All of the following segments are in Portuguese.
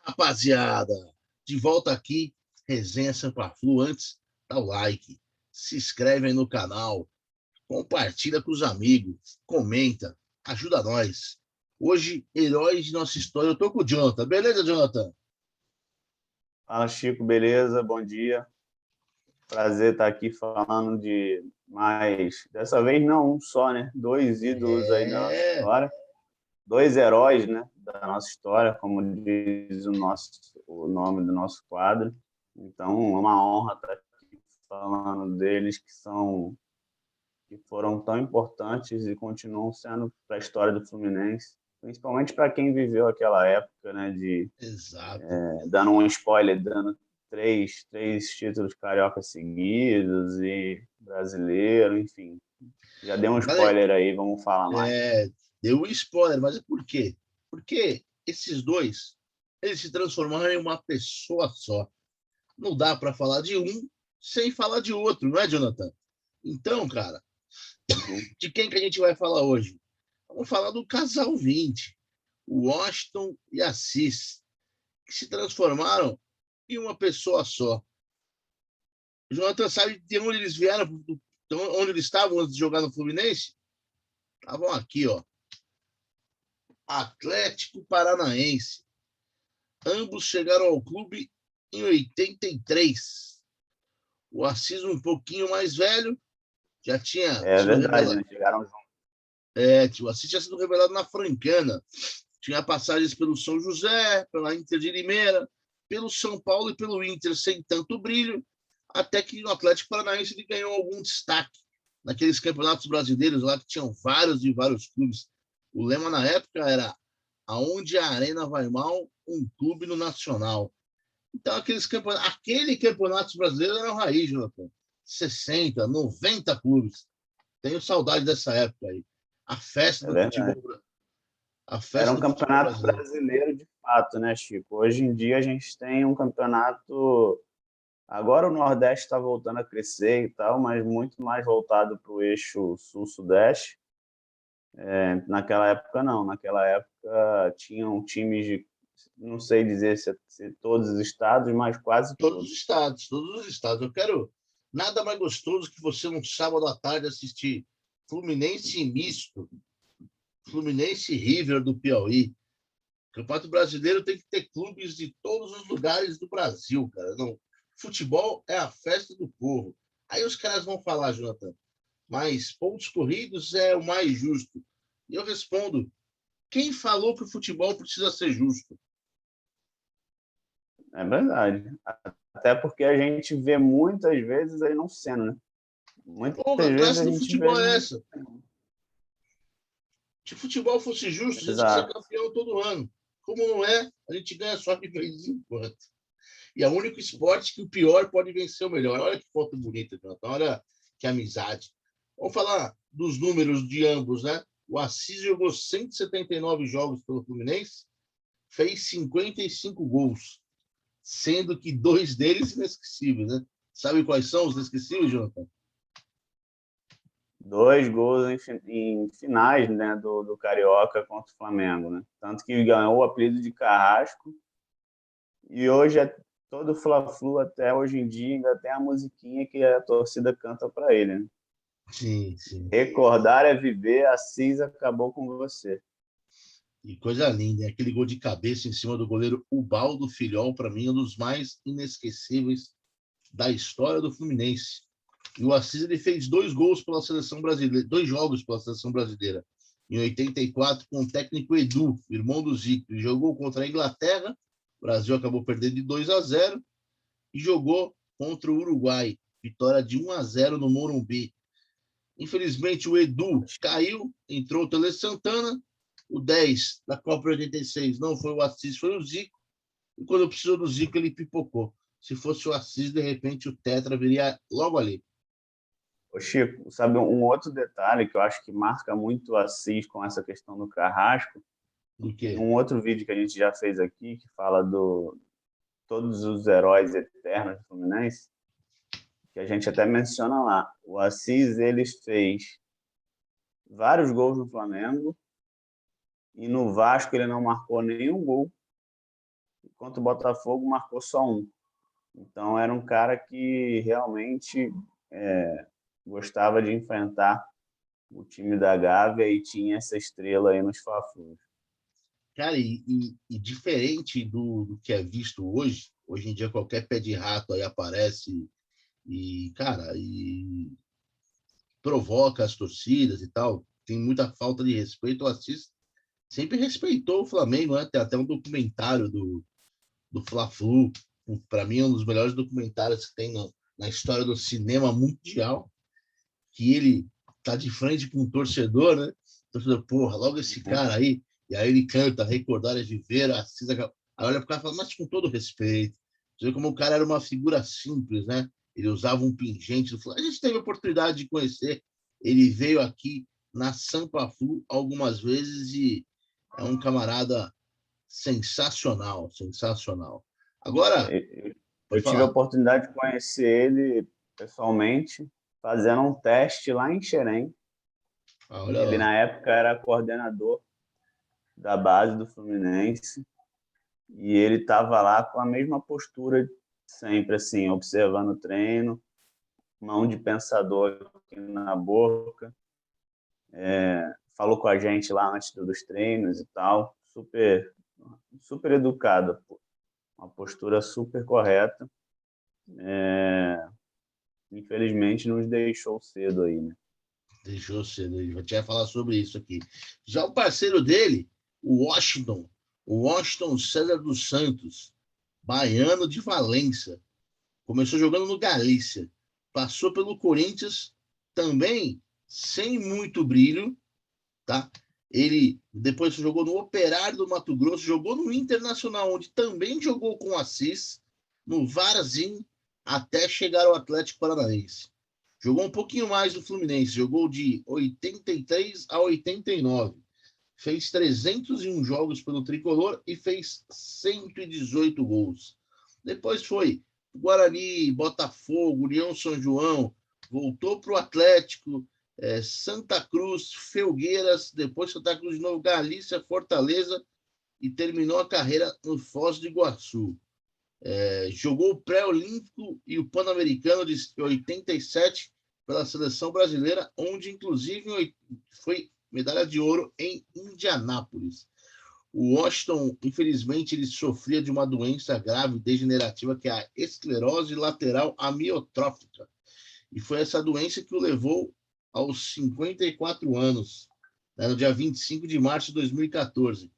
Rapaziada, de volta aqui, Resenha Sampa Flu. Antes, dá o like, se inscreve aí no canal, compartilha com os amigos, comenta, ajuda nós. Hoje, heróis de nossa história. Eu tô com o Jonathan. Beleza, Jonathan? Fala, Chico, beleza? Bom dia. Prazer estar aqui falando de mais. Dessa vez não um só, né? Dois ídolos aí da nossa É, história, dois heróis, né? Da nossa história, como diz o nome do nosso quadro. Então, é uma honra estar aqui falando deles que foram tão importantes e continuam sendo para a história do Fluminense, principalmente para quem viveu aquela época, né? exato. Dando um spoiler, dando três títulos carioca seguidos e brasileiro, enfim. Já deu um Mas, spoiler aí, vamos falar mais. deu um spoiler, mas é por quê? Porque esses dois, eles se transformaram em uma pessoa só. Não dá para falar de um sem falar de outro, não é, Jonathan? Então, cara, Uhum. de quem que a gente vai falar hoje? Vamos falar do casal 20, o Washington e Assis, que se transformaram em uma pessoa só. O Jonathan sabe de onde eles vieram, onde eles estavam antes de jogar no Fluminense? Estavam aqui, ó. Atlético Paranaense. Ambos chegaram ao clube em 83. O Assis um pouquinho mais velho, já tinha É sido verdade, revelado. né? Chegaram juntos. O Assis tinha sido revelado na Francana. Tinha passagens pelo São José, pela Inter de Limeira, pelo São Paulo e pelo Inter, sem tanto brilho, até que no Atlético Paranaense ele ganhou algum destaque naqueles campeonatos brasileiros lá que tinham vários e vários clubes. O lema na época era: aonde a arena vai mal, um clube no Nacional. Então, aquele campeonato brasileiro era o raiz, Jonathan. 60, 90 clubes. Tenho saudade dessa época aí. A festa É do futebol, verdade. a Era festa um do futebol campeonato brasileiro. brasileiro de fato, né, Chico? Hoje em dia a gente tem um campeonato. Agora o Nordeste está voltando a crescer e tal, mas muito mais voltado para o eixo Sul-Sudeste. Naquela época, não. Naquela época tinham times de, não sei dizer se todos os estados, mas quase Todos os todos. estados, todos os estados. Eu quero nada mais gostoso que você, num sábado à tarde, assistir Fluminense misto, Fluminense River do Piauí. O Campeonato Brasileiro tem que ter clubes de todos os lugares do Brasil, cara. Não, futebol é a festa do povo. Aí os caras vão falar, Jonathan, mas pontos corridos é o mais justo. E eu respondo: quem falou que o futebol precisa ser justo? É verdade. Até porque a gente vê muitas vezes aí não sendo, né? Muitas Pô, a vezes graça a do gente vê futebol é não. essa. Se futebol fosse justo, a gente ia ser Exato. campeão todo ano. Como não é, a gente ganha só de vez em quando. E é o único esporte que o pior pode vencer o melhor. Olha que foto bonita, Jonathan. Olha que amizade. Vamos falar dos números de ambos, né? O Assis jogou 179 jogos pelo Fluminense, fez 55 gols, sendo que dois deles inesquecíveis, né? Sabe quais são os inesquecíveis, Jonathan? Dois gols em finais, né, do Carioca contra o Flamengo, né? Tanto que ganhou o apelido de Carrasco. E hoje é todo Fla-Flu, até hoje em dia, ainda tem a musiquinha que a torcida canta para ele, né? Sim, sim. Recordar é viver, Assis acabou com você. E coisa linda, hein? Aquele gol de cabeça em cima do goleiro Ubaldo Filhol, para mim, é um dos mais inesquecíveis da história do Fluminense. E o Assis ele fez dois gols pela seleção brasileira, dois jogos pela seleção brasileira. Em 84, com o técnico Edu, irmão do Zico. Ele jogou contra a Inglaterra, o Brasil acabou perdendo de 2-0, e jogou contra o Uruguai, vitória de 1-0 no Morumbi. Infelizmente, o Edu caiu, entrou o Tele Santana, o 10 da Copa 86 não foi o Assis, foi o Zico, e quando precisou do Zico, ele pipocou. Se fosse o Assis, de repente o Tetra viria logo ali. Ô Chico, sabe um outro detalhe que eu acho que marca muito o Assis com essa questão do Carrasco? Do Tem quê? um outro vídeo que a gente já fez aqui que fala do todos os heróis eternos do Fluminense, que a gente até menciona lá. O Assis, ele fez vários gols no Flamengo e no Vasco ele não marcou nenhum gol. enquanto o Botafogo marcou só um. Então, era um cara que realmente gostava de enfrentar o time da Gávea e tinha essa estrela aí nos Fla-Flus. Cara, e diferente do que é visto hoje em dia qualquer pé de rato aí aparece e, cara, e provoca as torcidas e tal. Tem muita falta de respeito. O Assis sempre respeitou o Flamengo, né? Tem até um documentário do Fla-Flu, para mim, um dos melhores documentários que tem na história do cinema mundial, que ele tá de frente com um torcedor, né? O torcedor, porra, logo esse cara aí. E aí ele canta Recordar é Viver, Assis. Aí olha pro cara e fala, mas com todo respeito. Você vê como o cara era uma figura simples, né? Ele usava um pingente. A gente teve a oportunidade de conhecer. Ele veio aqui na Sampa Flu algumas vezes e é um camarada sensacional, sensacional. Agora, Eu pode tive a falar. oportunidade de conhecer ele pessoalmente, fazendo um teste lá em Xerém. Ah, olha Ele, lá. na época, era coordenador da base do Fluminense e ele estava lá com a mesma postura sempre, assim, observando o treino, mão de pensador aqui na boca. Falou com a gente lá antes dos treinos e tal, super, super educado, uma postura super correta. Infelizmente nos deixou cedo aí, né? Deixou cedo, ele já ia falar sobre isso aqui. Já o parceiro dele, o Washington César dos Santos, baiano de Valença, começou jogando no Galícia, passou pelo Corinthians, também sem muito brilho, tá? Ele depois jogou no Operário do Mato Grosso, jogou no Internacional, onde também jogou com o Assis, no Varzim, até chegar ao Atlético Paranaense. Jogou um pouquinho mais no Fluminense, jogou de 83 a 89. Fez 301 jogos pelo Tricolor e fez 118 gols. Depois foi Guarani, Botafogo, União São João, voltou para o Atlético, Santa Cruz, Felgueiras, depois Santa Cruz de novo, Galícia, Fortaleza e terminou a carreira no Foz do Iguaçu. Jogou o pré-olímpico e o pan-americano de 87 pela seleção brasileira, onde inclusive foi medalha de ouro em Indianápolis. O Washington, infelizmente, ele sofria de uma doença grave degenerativa que é a esclerose lateral amiotrófica. E foi essa doença que o levou aos 54 anos, né, no dia 25 de março de 2014.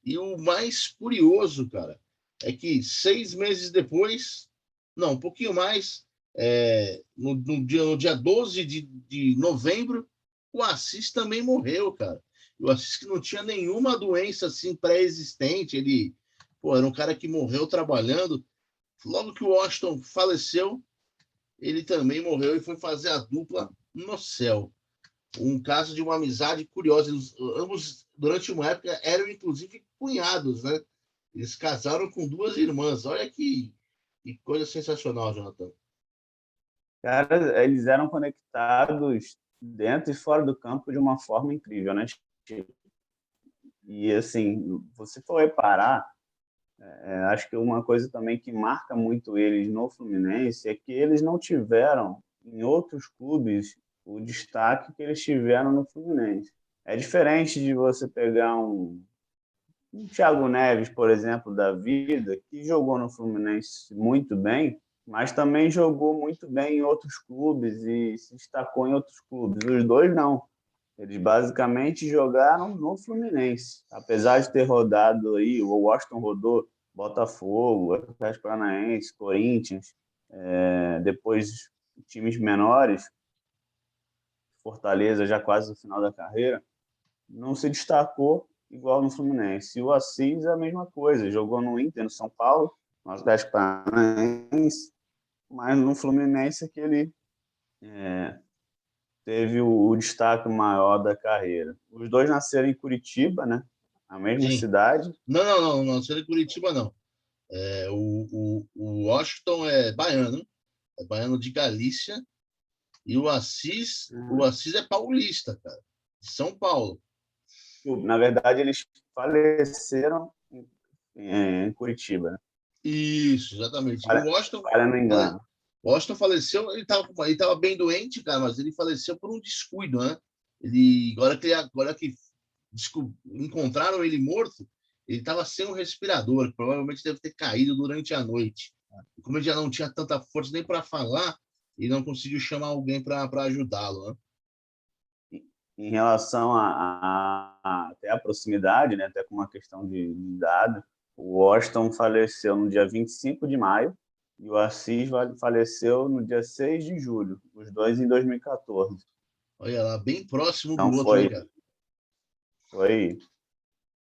E o mais curioso, cara, é que 6 meses depois, não, um pouquinho mais, no dia 12 de novembro, o Assis também morreu, cara. O Assis que não tinha nenhuma doença assim pré-existente, ele, pô, era um cara que morreu trabalhando. Logo que o Washington faleceu, ele também morreu e foi fazer a dupla no céu. Um caso de uma amizade curiosa. Eles, ambos, durante uma época, eram inclusive cunhados, né? Eles casaram com duas irmãs. Olha que coisa sensacional, Jonathan. Cara, eles eram conectados dentro e fora do campo de uma forma incrível, né? E assim, você for reparar, acho que uma coisa também que marca muito eles no Fluminense é que eles não tiveram em outros clubes o destaque que eles tiveram no Fluminense. É diferente de você pegar um Thiago Neves, por exemplo, da vida, que jogou no Fluminense muito bem, mas também jogou muito bem em outros clubes e se destacou em outros clubes. Os dois não. Eles basicamente jogaram no Fluminense. Apesar de ter rodado aí, o Washington rodou Botafogo, Atlético Paranaense, Corinthians, depois times menores, Fortaleza já quase no final da carreira, não se destacou igual no Fluminense. E o Assis é a mesma coisa, jogou no Inter, no São Paulo, no Atlético Paranaense, mas no Fluminense é que ele teve o destaque maior da carreira. Os dois nasceram em Curitiba, né? A mesma Sim. cidade. Não, não, não, não, não é de Curitiba, não. O Washington é baiano, de Galícia, e o Assis é paulista, cara, de São Paulo. Na verdade, eles faleceram em Curitiba, né? Isso, exatamente. O Washington, Falha no engano. Washington faleceu, ele tava bem doente, cara, mas ele faleceu por um descuido, né? Agora que encontraram ele morto, ele estava sem um respirador, que provavelmente deve ter caído durante a noite. E como ele já não tinha tanta força nem para falar, ele não conseguiu chamar alguém para ajudá-lo, né? Em relação até a proximidade, né, até com uma questão de dado, o Washington faleceu no dia 25 de maio e o Assis faleceu no dia 6 de julho, os dois em 2014. Olha lá, bem próximo do Então outro, né, cara? foi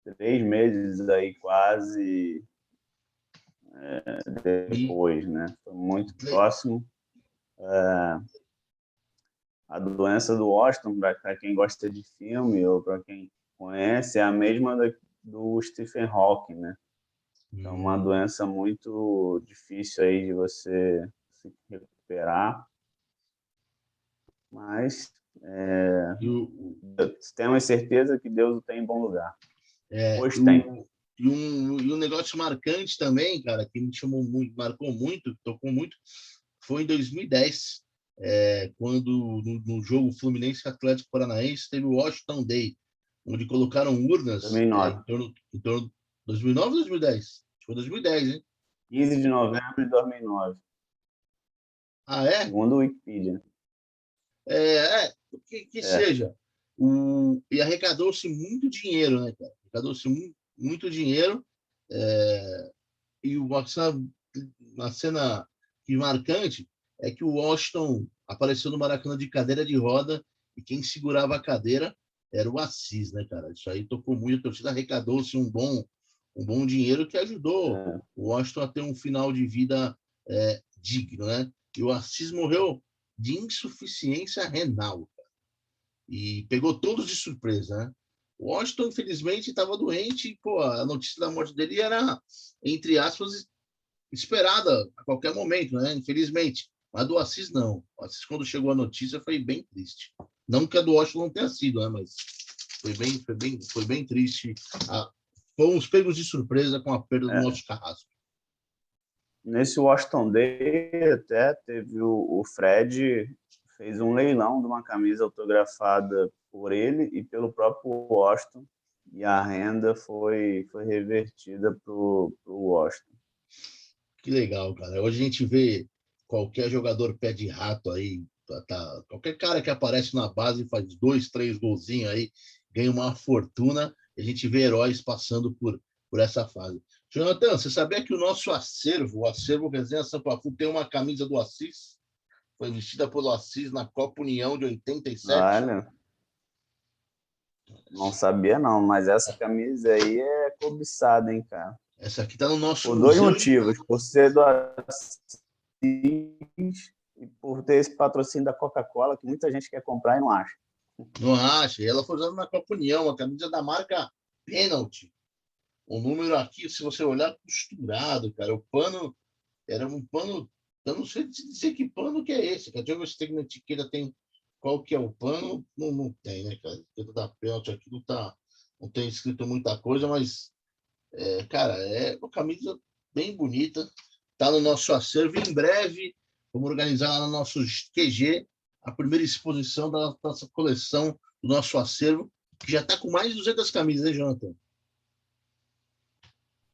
3 meses aí quase E, depois, né? Foi muito próximo. A doença do Washington, para quem gosta de filme ou para quem conhece, é a mesma do Stephen Hawking, né? Então, uma doença muito difícil aí de você se recuperar, mas temos certeza que Deus o tem em bom lugar. Pois tem. E um negócio marcante também, cara, que me chamou muito, marcou muito, tocou muito, foi em 2010, quando no jogo Fluminense Atlético Paranaense teve o Washington Day, onde colocaram urnas 2009. em torno de 2009 ou 2010? Acho que foi 2010, hein? 15 de novembro de 2009. Ah, é? Segundo o Wikipedia. Que seja. E arrecadou-se muito dinheiro, né, cara? Arrecadou-se muito dinheiro. E uma cena que marcante é que o Washington apareceu no Maracanã de cadeira de roda e quem segurava a cadeira era o Assis, né, cara? Isso aí tocou muito, a torcida arrecadou-se um bom dinheiro que ajudou o Washington a ter um final de vida digno, né? E o Assis morreu de insuficiência renal, cara. E pegou todos de surpresa, né? O Washington, infelizmente, estava doente e, pô, a notícia da morte dele era, entre aspas, esperada a qualquer momento, né? Infelizmente. Mas do Assis, não. O Assis, quando chegou a notícia, foi bem triste. Não que a do Washington não tenha sido, né? Mas foi bem triste. Fomos pegos de surpresa com a perda do nosso Carrasco. Nesse Washington Day, até teve o Fred fez um leilão de uma camisa autografada por ele e pelo próprio Washington, e a renda foi revertida para o Washington. Que legal, cara. Hoje a gente vê qualquer jogador pé de rato aí, qualquer cara que aparece na base e faz 2, 3 golzinhos aí, ganha uma fortuna, e a gente vê heróis passando por essa fase. Jonathan, você sabia que o nosso acervo, o acervo Resenha Sampa Flu, tem uma camisa do Assis? Foi vestida pelo Assis na Copa União de 87. Olha, não sabia não, mas essa camisa aí é cobiçada, hein, cara? Essa aqui está no nosso por dois museu. Motivos. Por ser do Assis e por ter esse patrocínio da Coca-Cola que muita gente quer comprar e não acha. Não acha. Ela foi usada na Copa União, a camisa da marca Penalty. O número aqui, se você olhar, costurado, cara. O pano era um pano. Eu não sei dizer que pano que é esse. Deixa eu ver se tem na etiqueta, tem qual que é o pano. Não tem, né, cara? A etiqueta da Penalty aqui não tem escrito muita coisa, mas, cara, é uma camisa bem bonita. Está no nosso acervo. Em breve, vamos organizar lá no nosso QG a primeira exposição da nossa coleção, do nosso acervo, que já está com mais de 200 camisas, né, Jonathan?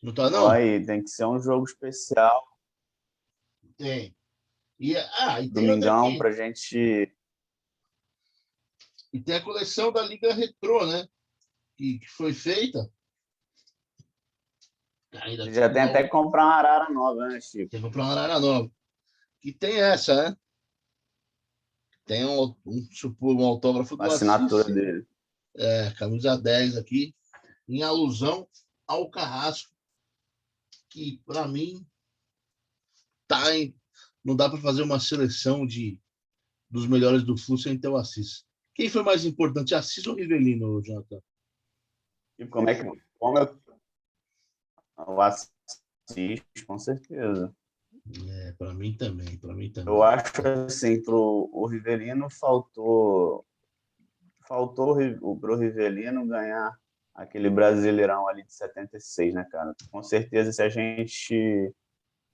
Não tá, não? Aí, tem que ser um jogo especial. Tem. E tem outra Domingão aqui. pra gente. E tem a coleção da Liga Retrô, né? Que foi feita. Ainda Já tem até que comprar uma arara nova, né, Chico? Tem que comprar uma arara nova. Que tem essa, né? Tem um autógrafo do A assinatura Assis. dele. Camisa 10 aqui, em alusão ao Carrasco, que para mim não dá para fazer uma seleção dos melhores do Flu sem ter o Assis. Quem foi mais importante, Assis ou Rivelino, Jonathan? E como é que. O Assis, com certeza. Para mim também, Eu acho assim, o Rivelino faltou para o Rivelino ganhar aquele Brasileirão ali de 76, né, cara? Com certeza, se a gente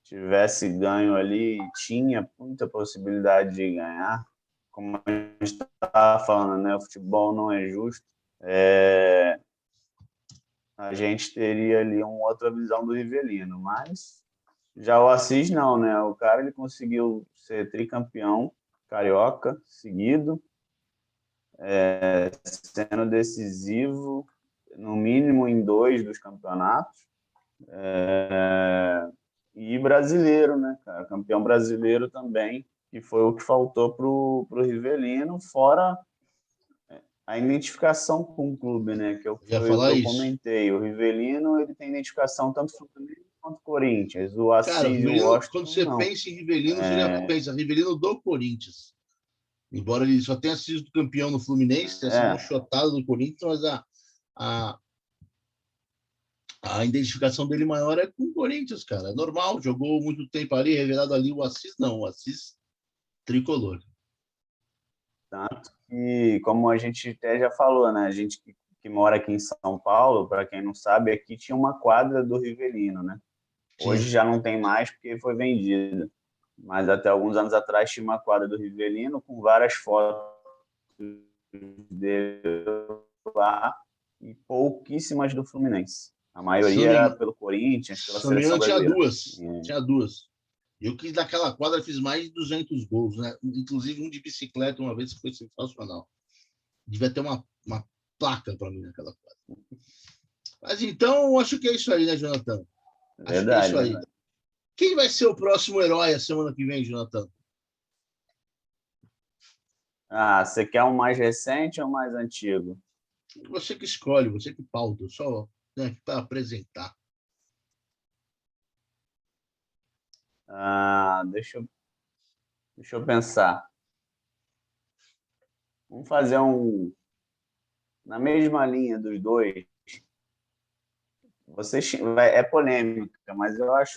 tivesse ganho ali, tinha muita possibilidade de ganhar. Como a gente estava falando, né? O futebol não é justo. A gente teria ali uma outra visão do Rivelino, mas já o Assis não, né? O cara ele conseguiu ser tricampeão carioca seguido, sendo decisivo no mínimo em 2 dos campeonatos, e brasileiro, né, cara? Campeão brasileiro também, que foi o que faltou pro Rivelino, fora a identificação com o clube, né? Que Eu ia foi o que falar eu isso. comentei. O Rivelino ele tem identificação tanto com o Fluminense quanto com o Corinthians. O Cara, o Assis e o Rivelino, quando Washington, você não. pensa em Rivelino, você já pensa Rivelino do Corinthians. Embora ele só tenha sido campeão no Fluminense, tenha sido um É, chotado do Corinthians, mas a, a identificação dele maior é com o Corinthians, cara. É normal, jogou muito tempo ali, revelado ali. O Assis não, o Assis tricolor. tanto que, como a gente até já falou, né? A gente que mora aqui em São Paulo, para quem não sabe, aqui tinha uma quadra do Rivelino, né? Hoje Tinha. já não tem mais porque foi vendida. Mas até alguns anos atrás tinha uma quadra do Rivelino com várias fotos dele lá e pouquíssimas do Fluminense. A Se não maioria era me, pelo Corinthians, pela se não me seleção engano, tinha brasileira. duas. Tinha duas. Eu que naquela quadra fiz mais de 200 gols, né? Inclusive um de bicicleta uma vez que foi sensacional. Devia ter uma placa para mim naquela quadra. Mas então, acho que é isso aí, né, Jonathan? Acho que é Verdade, isso aí. verdade. Quem vai ser o próximo herói a semana que vem, Jonathan? Ah, você quer um mais recente ou um mais antigo? Você que escolhe, você que pauta. Eu só aqui para apresentar. Ah, deixa eu pensar. Vamos fazer um na mesma linha dos dois. É polêmica, mas eu acho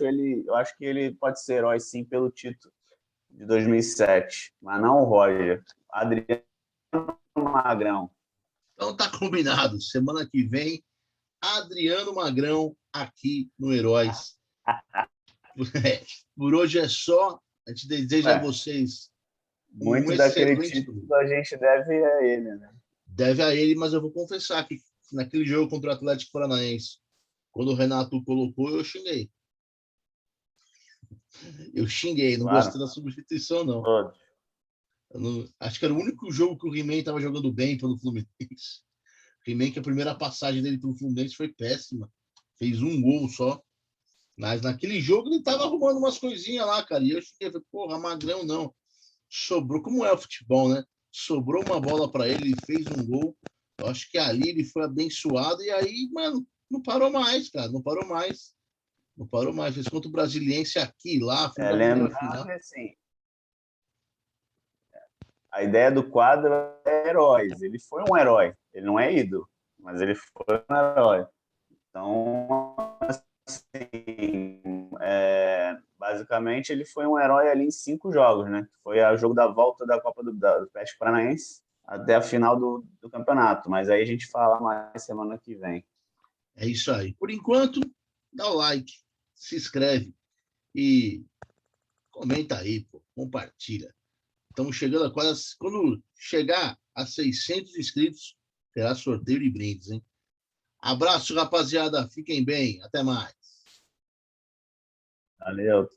que ele pode ser herói sim pelo título de 2007, mas não o Roger. Adriano Magrão. Então tá combinado. Semana que vem, Adriano Magrão aqui no Heróis. Por hoje é só. A gente deseja a Ué, vocês um muito daquele excelente título domingo. a gente deve a ele, né? Deve a ele, mas eu vou confessar que naquele jogo contra o Atlético Paranaense, quando o Renato colocou, eu xinguei. Eu xinguei, não gostei Claro, da substituição, não. todos. Acho que era o único jogo que o He-Man estava jogando bem pelo Fluminense. O He-Man, que a primeira passagem dele pelo Fluminense foi péssima. Fez um gol só. Mas naquele jogo ele estava arrumando umas coisinhas lá, cara. E eu falei, porra, Magrão não. Sobrou, como é o futebol, né? Sobrou uma bola para ele, ele fez um gol. Eu acho que ali ele foi abençoado. E aí, mano, não parou mais, cara. Não parou mais. Não parou mais. Fez contra o Brasiliense aqui, lá, foi uma primeira Lembrando final. que assim, a ideia do quadro é heróis. Ele foi um herói. Ele não é ídolo, mas ele foi um herói. Então, assim, basicamente ele foi um herói ali em 5 jogos, né? Foi o jogo da volta da Copa do Atlético Paranaense até a final do campeonato. Mas aí a gente fala mais semana que vem. É isso aí. Por enquanto, dá o like, se inscreve e comenta aí, pô, compartilha. Estamos chegando a quase. Quando chegar a 600 inscritos, terá sorteio de brindes, hein? Abraço, rapaziada. Fiquem bem. Até mais. Valeu.